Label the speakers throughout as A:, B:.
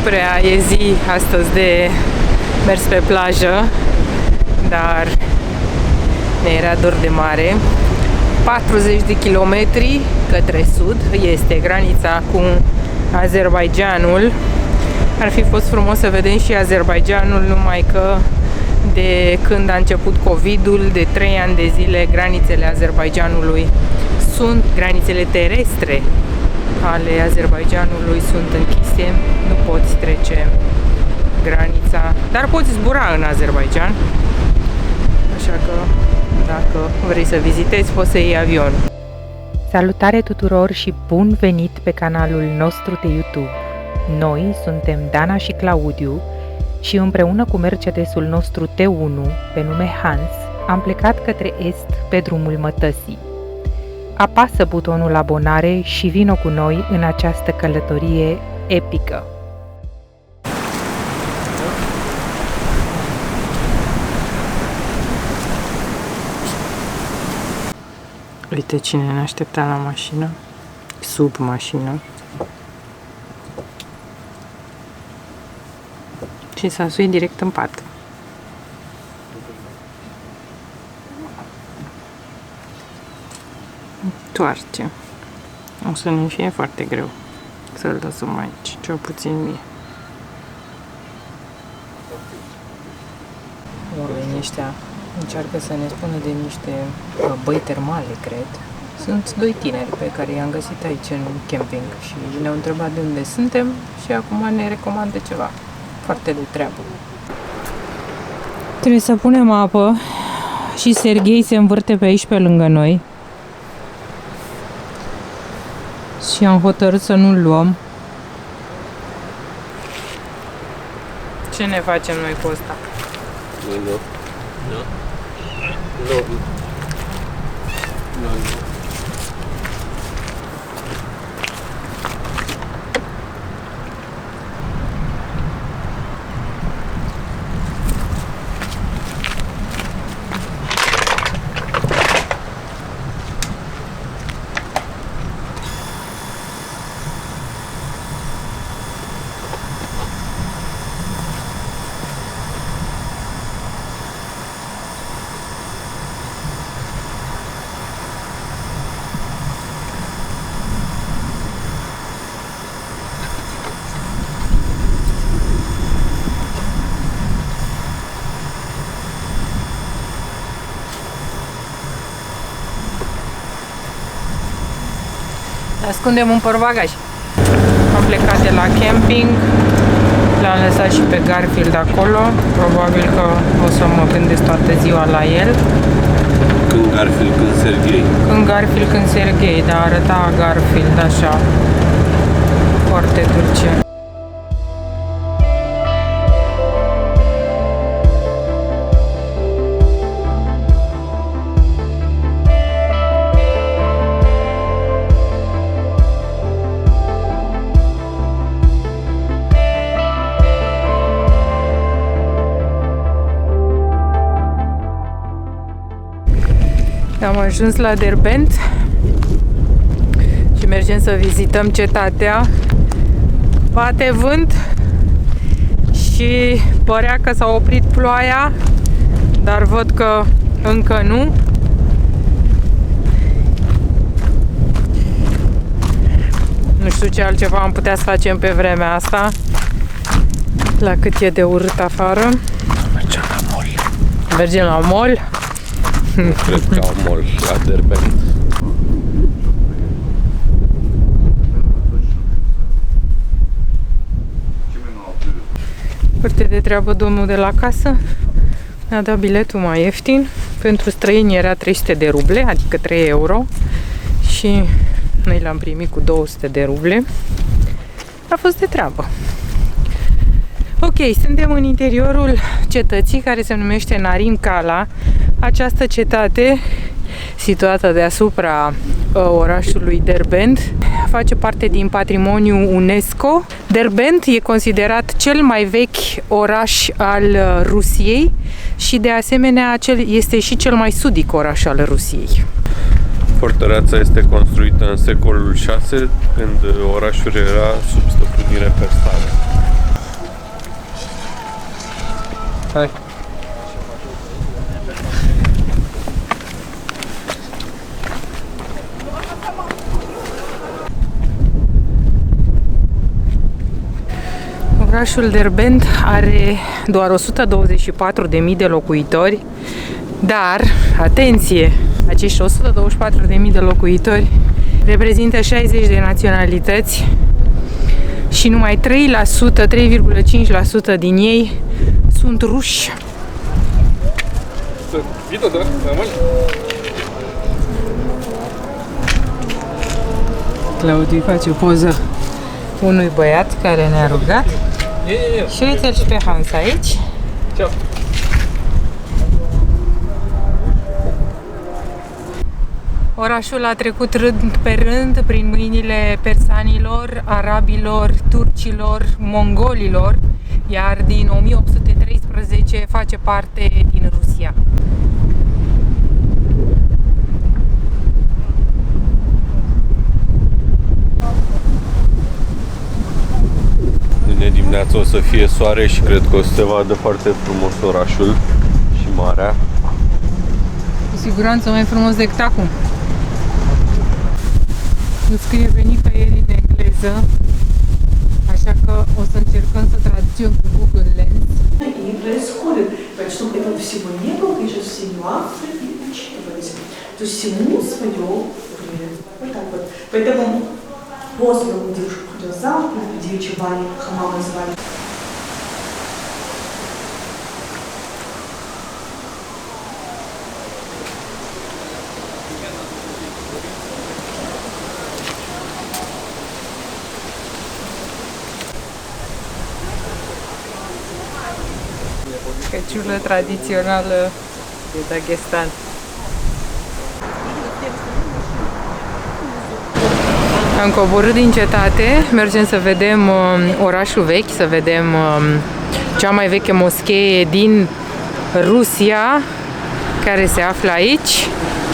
A: prea e zi astăzi de mers pe plajă, dar ne era dor de mare. 40 de kilometri către sud este granița cu Azerbaidjanul. Ar fi fost frumos să vedem și Azerbaidjanul, numai că de când a început COVID-ul, de 3 ani de zile, granițele Azerbaidjanului sunt, granițele terestre ale Azerbaidjanului sunt închise, nu poți trece granița, dar poți zbura în Azerbaidjan, așa că dacă vrei să vizitezi, poți să iei avion.
B: Salutare tuturor și bun venit pe canalul nostru de YouTube! Noi suntem Dana și Claudiu și împreună cu Mercedesul nostru T1, pe nume Hans, am plecat către est pe drumul mătăsii. Apasă butonul abonare și vino cu noi în această călătorie epică!
A: Uite cine ne aștepta la mașină, sub mașină. Și s-a suit direct în pat. Întoarce. O să ne fie foarte greu să-l lăsăm aici, cel puțin mie. Oamenii ăștia încearcă să ne spună de niște băi termale, cred. Sunt doi tineri pe care i-am găsit aici în camping și ne-au întrebat de unde suntem și acum ne recomandă ceva. Foarte de treabă. Trebuie să punem apă și Serghei se învârte pe aici pe lângă noi. Și am hotărât să nu-l luăm. Ce ne facem noi cu ăsta?
C: Nu.
A: Ascundem un portbagaj. Am plecat de la camping, l-am lăsat și pe Garfield acolo. Probabil că o să mă gândesc toată ziua la el.
C: Când Garfield, când Serghei.
A: Când Garfield, când Serghei, dar arăta Garfield așa, foarte dulce. Am ajuns la Derbent și mergem să vizităm cetatea. Bate vânt și părea că s-a oprit ploaia, dar văd că încă nu. Nu știu ce altceva am putea să facem pe vremea asta, la cât e de urât afară.
C: Mergem la mall.
A: Mergem la mall?
C: Nu cred că au mall la Derbent.
A: Foarte de treabă domnul de la casă. Ne-a dat biletul mai ieftin. Pentru străini era 300 de ruble, adică 3 euro. Și noi l-am primit cu 200 de ruble. A fost de treabă. Ok, suntem în interiorul cetății, care se numește Narin Kala. Această cetate, situată deasupra orașului Derbent, face parte din patrimoniul UNESCO. Derbent e considerat cel mai vechi oraș al Rusiei și de asemenea este și cel mai sudic oraș al Rusiei.
C: Fortăreața este construită în secolul 6, când orașul era sub stăpânire persană. Hai.
A: Orașul Derbent are doar 124.000 de locuitori, dar, atenție, acești 124.000 de locuitori reprezintă 60 de naționalități și numai 3%, 3,5% din ei sunt ruși. Claudiu face o poză unui băiat care ne-a rugat. Și uite-l și pe Hans aici.
C: Ceau.
A: Orașul a trecut rând pe rând prin mâinile persanilor, arabilor, turcilor, mongolilor, iar din 1813 face parte din Rusia.
C: Mâine dimineața o să fie soare și cred că o să se vadă foarte frumos orașul și marea.
A: Cu siguranță mai frumos decât acum. Nu scrie pe nicăieri în engleză, așa că o să încercăm să traducem cu Google Lens.
D: И происходит. Чтобы этого всего не было, конечно, все нюансы и учитывались. То есть всему свое время. Вот так вот. Поэтому после девушка ходила в зал, девичьи бани, хамам называли.
A: Căciulă tradițională de Dagestan. Am coborât din cetate, mergem să vedem orașul vechi, să vedem cea mai veche moschee din Rusia, care se află aici.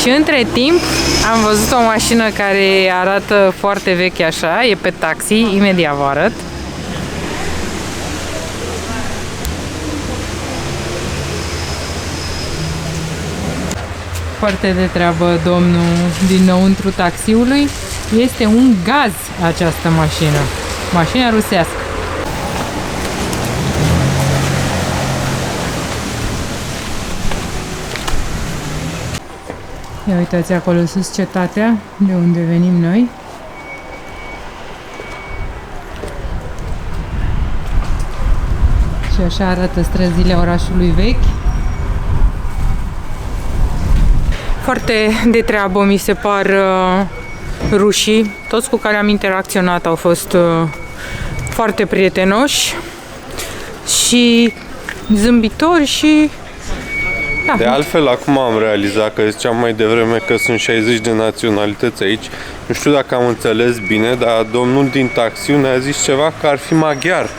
A: Și între timp am văzut o mașină care arată foarte veche așa, e pe taxi, imediat vă arăt. Foarte de treabă domnul dinăuntru taxiului. Este un gaz această mașină. Mașina rusească. Ia uitați acolo sus cetatea, de unde venim noi. Și așa arată străzile orașului vechi. Foarte de treabă mi se par rușii. Toți cu care am interacționat au fost foarte prietenoși și zâmbitori și... Da.
C: De altfel, acum am realizat că ziceam mai devreme că sunt 60 de naționalități aici. Nu știu dacă am înțeles bine, dar domnul din taxiune a zis ceva că ar fi maghiar.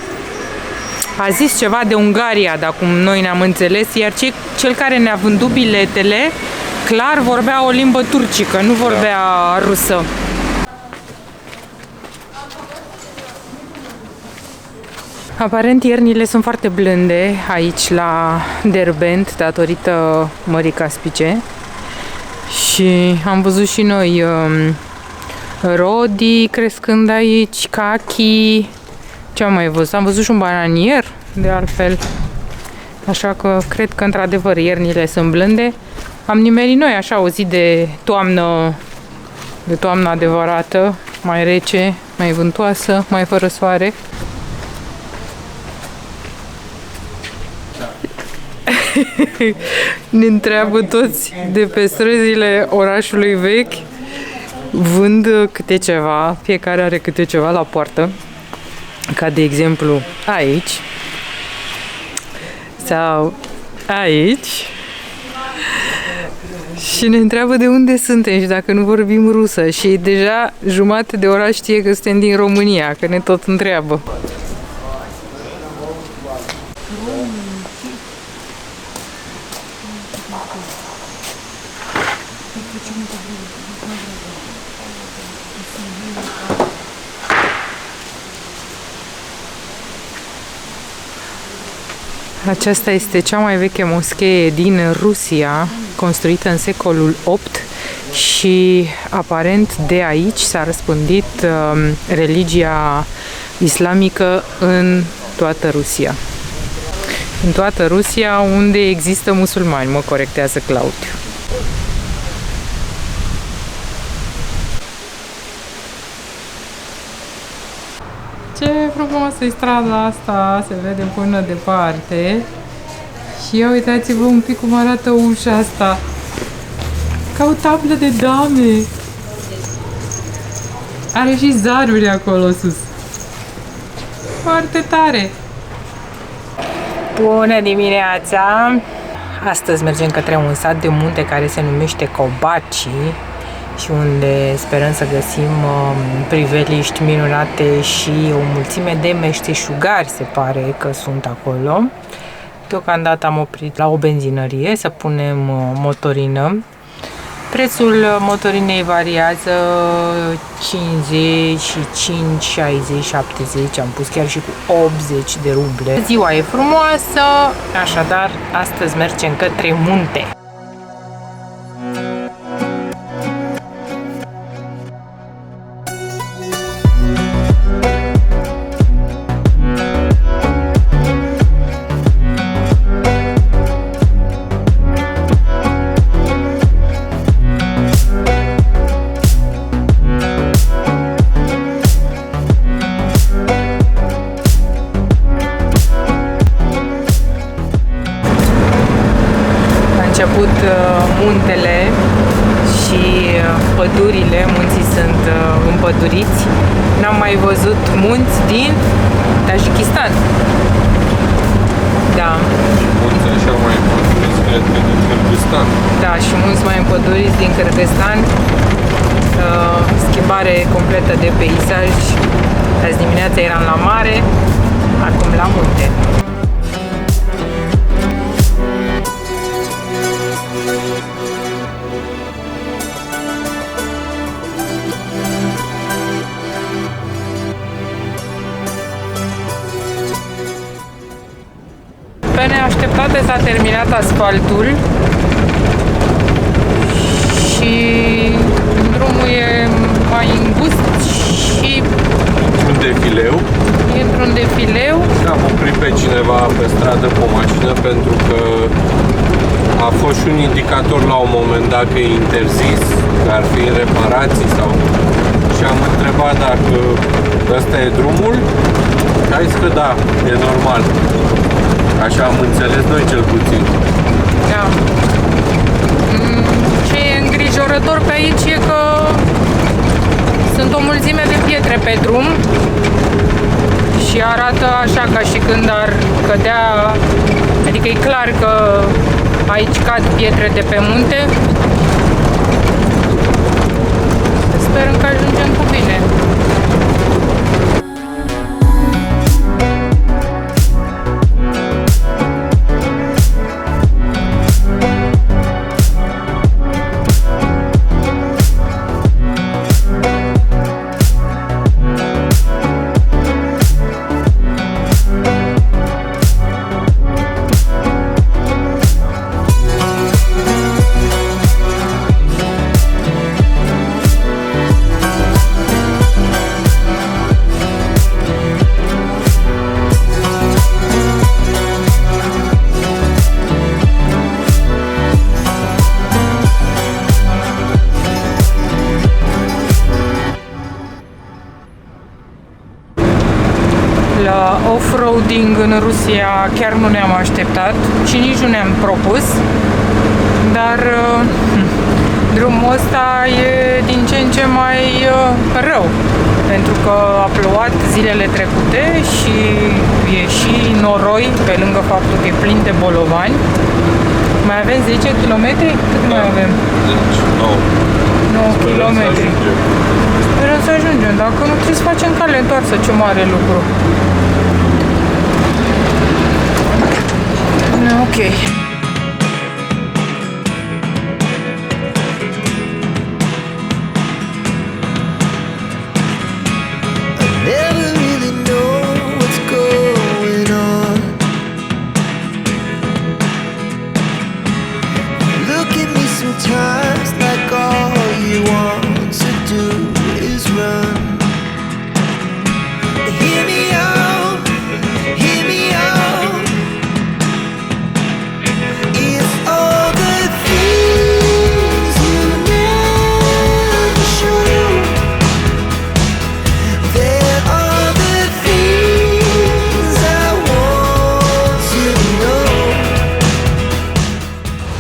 A: A zis ceva de Ungaria, dar cum noi ne-am înțeles, iar cel care ne-a vândut biletele clar vorbea o limbă turcică, nu vorbea rusă. Aparent iernile sunt foarte blânde aici la Derbent datorită Mării Caspice și am văzut și noi rodii crescând aici, cachi, ce am mai văzut? Am văzut și un bananier de altfel, așa că cred că într-adevăr iernile sunt blânde. Am nimerit noi așa o zi de toamnă adevărată, mai rece, mai vântoasă, mai fără soare. Ne întreabă toți de pe străzile orașului vechi, vând câte ceva, fiecare are câte ceva la poartă, ca de exemplu aici sau aici. Și ne întreabă de unde suntem și dacă nu vorbim rusă. Și deja jumătate de oraș știe că suntem din România, că ne tot întreabă. Aceasta este cea mai veche moschee din Rusia, construită în secolul VIII și aparent de aici s-a răspândit religia islamică în toată Rusia. În toată Rusia unde există musulmani, mă corectează Claudiu. Ce frumoasă e strada asta, se vede până departe. Și ia uitați-vă un pic cum arată ușa asta. Ca o tablă de dame. Are și zaruri acolo sus. Foarte tare. Bună dimineața! Astăzi mergem către un sat de munte care se numește Cobaci și unde sperăm să găsim priveliști minunate și o mulțime de meșteșugari, se pare că sunt acolo. Deocamdată am oprit la o benzinărie să punem motorină. Prețul motorinei variază 55, 60, 70, am pus chiar și cu 80 de ruble. Ziua e frumoasă, așadar astăzi mergem către munte. Început muntele și pădurile, munții sunt împăduriți. N-am mai văzut munți din Tajikistan. Da.
C: Și munți așa mai împăduriți, cred că din Kyrgyzstan. Da,
A: și munți mai împăduriți din Kyrgyzstan. Schimbare completă de peisaj. Azi dimineața eram la mare, acum la munte. Pe neașteptate s-a terminat asfaltul și drumul e mai îngust și
C: un defileu.
A: Într-un defileu.
C: Am oprit pe cineva pe stradă cu o mașină pentru că a fost și un indicator la un moment dat că e interzis, că ar fi în reparații sau... Și am întrebat dacă ăsta e drumul și a zis că da, e normal. Așa am înțeles noi cel puțin.
A: Da. Ce e îngrijorător pe aici e că sunt o mulțime de pietre pe drum și arată așa ca și când ar cădea, adică e clar că aici cad pietre de pe munte. Sperăm că ajungem cu bine. La off-roading în Rusia chiar nu ne-am așteptat și nici nu ne-am propus, dar drumul ăsta e din ce în ce mai rău, pentru că a plouat zilele trecute și e și noroi, pe lângă faptul că e plin de bolovani. Mai avem 10 km? Cât mai avem? 9 km. Sperăm să ajungem, dacă nu trebuie să facem cale întoarsă, ce mare lucru. Ok.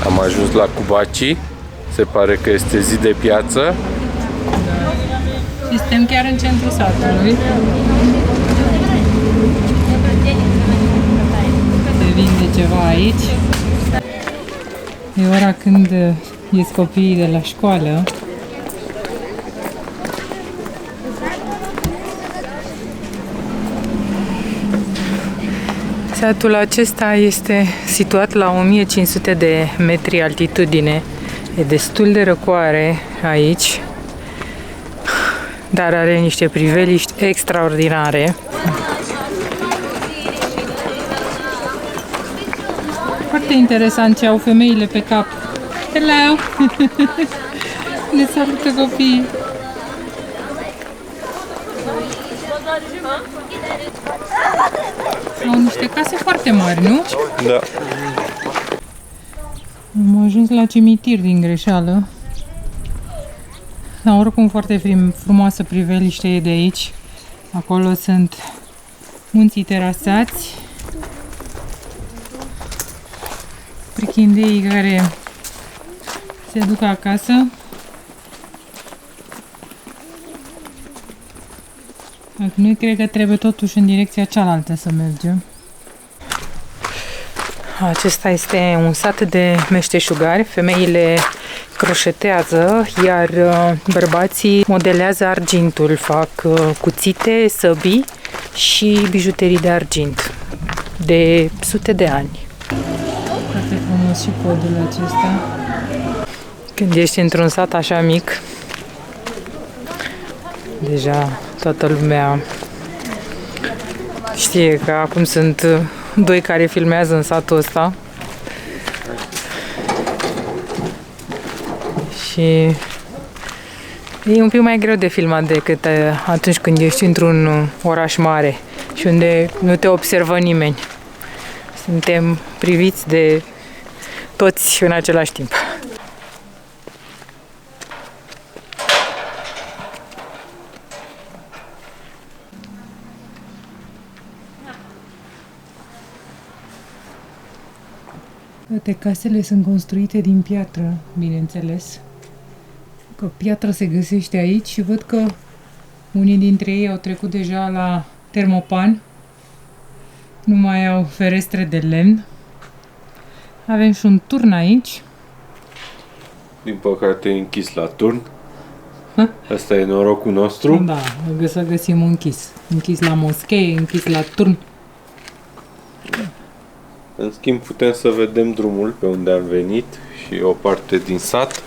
C: Am ajuns la Cubaci. Se pare că este zi de piață.
A: Și suntem chiar în centrul satului. Se vinde ceva aici. E ora când ies copiii de la școală. Satul acesta este situat la 1500 de metri altitudine. E destul de răcoare aici, dar are niște priveliști extraordinare. Foarte interesant ce au femeile pe cap. Hello! Ne salută copiii. Au niște case foarte mari, nu?
C: Da.
A: Am ajuns la cimitir din greșeală. Dar oricum foarte frumoasă priveliște e de aici. Acolo sunt munții terasați. Prichindeii care se duc acasă. Noi cred că trebuie totuși în direcția cealaltă să mergem. Acesta este un sat de meșteșugari. Femeile croșetează, iar bărbații modelează argintul. Fac cuțite, săbii și bijuterii de argint de sute de ani. Foarte frumos și podul acesta. Când ești într-un sat așa mic, deja toată lumea știe că acum sunt doi care filmează în satul ăsta. Și e un pic mai greu de filmat decât atunci când ești într-un oraș mare și unde nu te observă nimeni. Suntem priviți de toți în același timp. Toate casele sunt construite din piatră, bineînțeles. Că piatra se găsește aici și văd că unii dintre ei au trecut deja la termopan. Nu mai au ferestre de lemn. Avem și un turn aici.
C: Din păcate e închis la turn. Asta e norocul nostru.
A: Da, să găsim un închis. Închis la moschee, închis la turn.
C: În schimb putem să vedem drumul pe unde am venit și o parte din sat.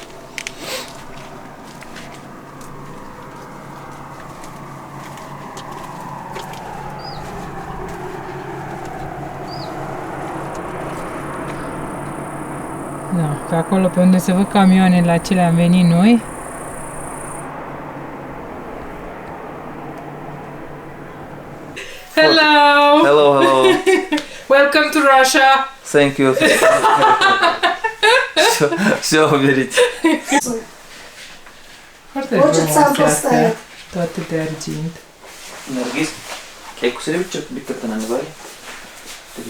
A: Da, pe acolo pe unde se văd camioanele la cele am venit noi. Hello!
E: Hello, hello.
A: Welcome to Russia!
E: Thank you. Все уберите.
A: Foarte
F: Очень сам
A: frumoase astea,
F: поставит.
A: toate de argint.
E: Наргиз, как серебрячек биката назвали?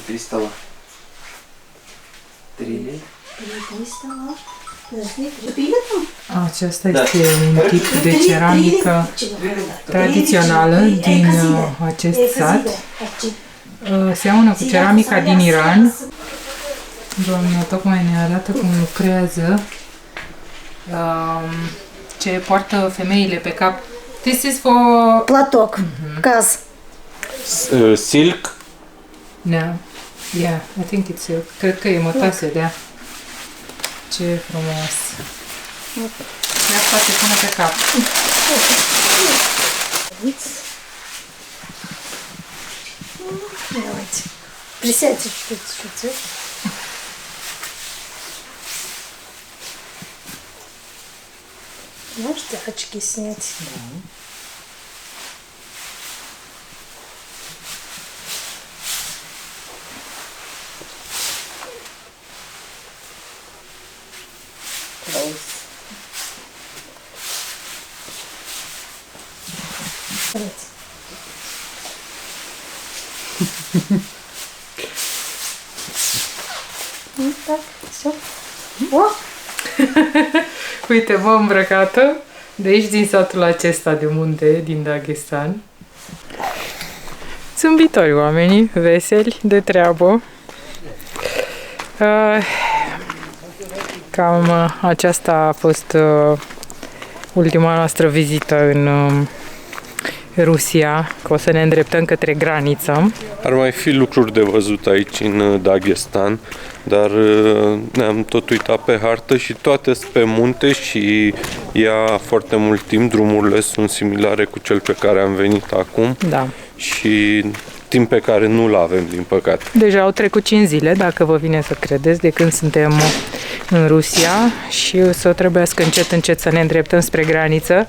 E: 3 стола. 3.
A: Aceasta este un tip de ceramică tradițională din acest sat. Seamănă cu ceramica din Iran. Doamna tocmai ne arată cum lucrează. Ce poartă femeile pe cap. This is for...
F: Платок, каз.
C: Silk.
A: No. Yeah, I think it's silk. Cred că e mătase, da. Ce frumos. Și asta se pune pe cap.
F: Давайте. Присядьте чуть-чуть. Можете очки снять? Давайте. Ну так, все. Oh,
A: Uite, mă îmbrăcată de aici din satul acesta de munte, din Dagestan. Zâmbitori oamenii, veseli, de treabă. Cam aceasta a fost ultima noastră vizită în Rusia, că o să ne îndreptăm către graniță.
C: Ar mai fi lucruri de văzut aici în Dagestan, dar ne-am tot uitat pe hartă și toate sunt pe munte și ia foarte mult timp. Drumurile sunt similare cu cel pe care am venit acum.
A: Da.
C: Și timp pe care nu-l avem, din păcate.
A: Deja au trecut 5 zile, dacă vă vine să credeți, de când suntem în Rusia și o să trebuiască încet să ne îndreptăm spre graniță.